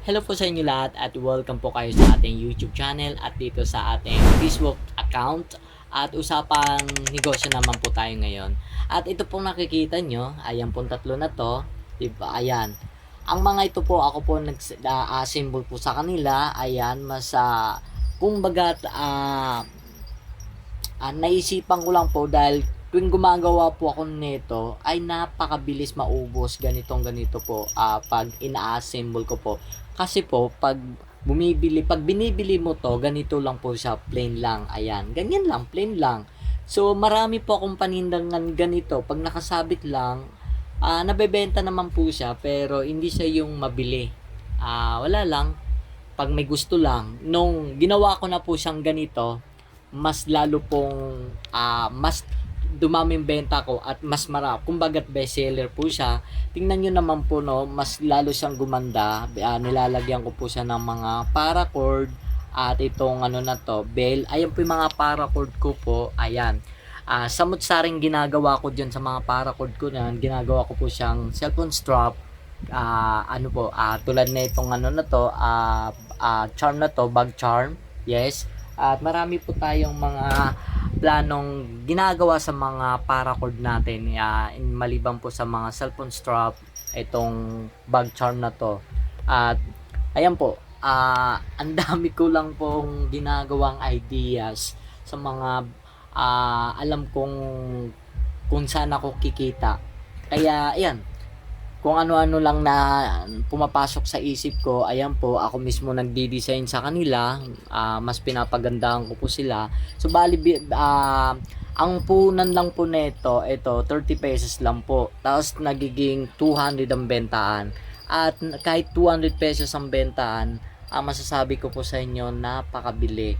Hello po sa inyo lahat at welcome po kayo sa ating YouTube channel at dito sa ating Facebook account at usapang negosyo naman po tayo ngayon. At ito pong nakikita nyo, ayan pong tatlo na to, diba? Ayan. Ang mga ito po, ako po nag-assemble po sa kanila, ayan, kumbaga, naisipan ko lang po dahil tuwing gumagawa po ako nito ay napakabilis maubos ganito po pag ina-assemble ko po. Kasi po pag binibili mo to, ganito lang po siya, plain lang. Ayan, ganyan lang, plain lang. So marami po akong panindangan ganito. Pag nakasabit lang, nabebenta naman po siya pero hindi siya yung mabili. Wala lang, pag may gusto lang. Nung ginawa ko na po siyang ganito, mas lalo pong mas dumaming benta ko at mas marami. Kumbaga best seller po siya. Tingnan nyo naman po, no, mas lalo siyang gumanda. Nilalagyan ko po siya ng mga paracord at itong ano na to, bell. Ayan po yung mga paracord ko po. Ayan. Samot-saring ginagawa ko dyan sa mga paracord ko na ginagawa ko po siyang cellphone strap. Tulad na itong ano na to, charm na to, bag charm. Yes. At marami po tayong mga planong ginagawa sa mga paracord natin, maliban po sa mga cellphone strap, itong bag charm na to. At ayan po, ang dami ko lang pong ginagawang ideas sa mga alam kung saan ako kikita. Kaya ayan, kung ano-ano lang na pumapasok sa isip ko, ayan po, ako mismo nagdi-design sa kanila, mas pinapagandahan ko po sila. So bali, ang punan lang po nito, ito 30 pesos lang po. Tapos nagiging 200 ang bentaan. At kahit 200 pesos ang bentaan, masasabi ko po sa inyo, napakabili.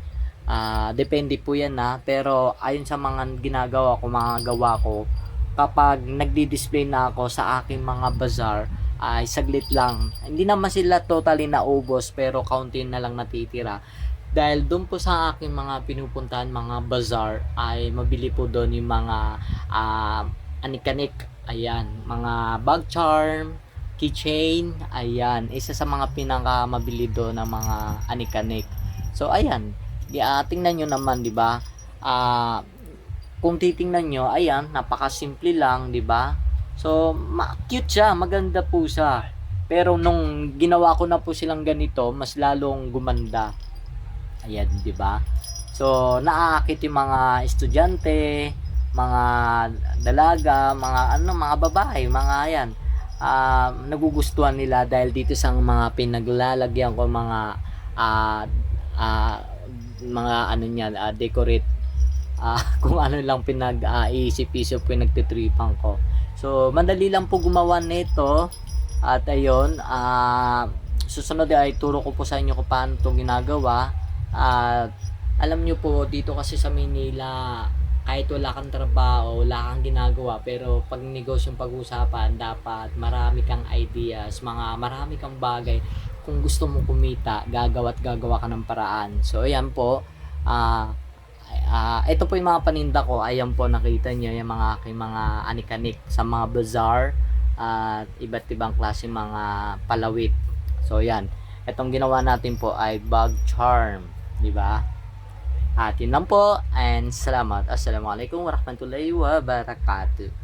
Depende po yan pero ayon sa mga mga gawa ko, kapag nagdi-display na ako sa aking mga bazaar, ay saglit lang. Hindi naman sila totally naubos pero kaunti na lang natitira. Dahil doon po sa aking mga pinupuntahan mga bazaar ay mabili po doon yung mga anikanik. Ayan, mga bag charm, keychain, ayan. Isa sa mga pinakamabili doon ng mga anikanik. So ayan, tingnan nyo naman, di ba? Kung titingnan nyo, ayan, napakasimple lang, di ba? So, cute siya, maganda po siya. Pero nung ginawa ko na po silang ganito, mas lalong gumanda. Ayan, di ba? So, naaakit yung mga estudyante, mga dalaga, mga babae, mga ayan. Nagugustuhan nila dahil dito sa mga pinaglalagyan ko uh, uh, mga ano niyan, decorate, kung ano lang isip-isip ko yung nagtitripan ko. So madali lang po gumawa nito. At ayun, susunod ay turo ko po sa inyo kung paano itong ginagawa. At alam nyo po, dito kasi sa Manila, kahit wala kang trabaho, wala kang ginagawa, pero pag negosyong pag-usapan, dapat marami kang ideas, marami kang bagay. Kung gusto mo kumita, gagawa ka ng paraan. So ayan po, ito po yung mga paninda ko. Ayan po, nakita nyo yung mga aking mga anikanik sa mga bazaar at iba't ibang klase mga palawit. So yan, itong ginawa natin po ay bag charm, di ba? At yun lang po, and salamat. Assalamualaikum warahmatullahi wabarakatuh.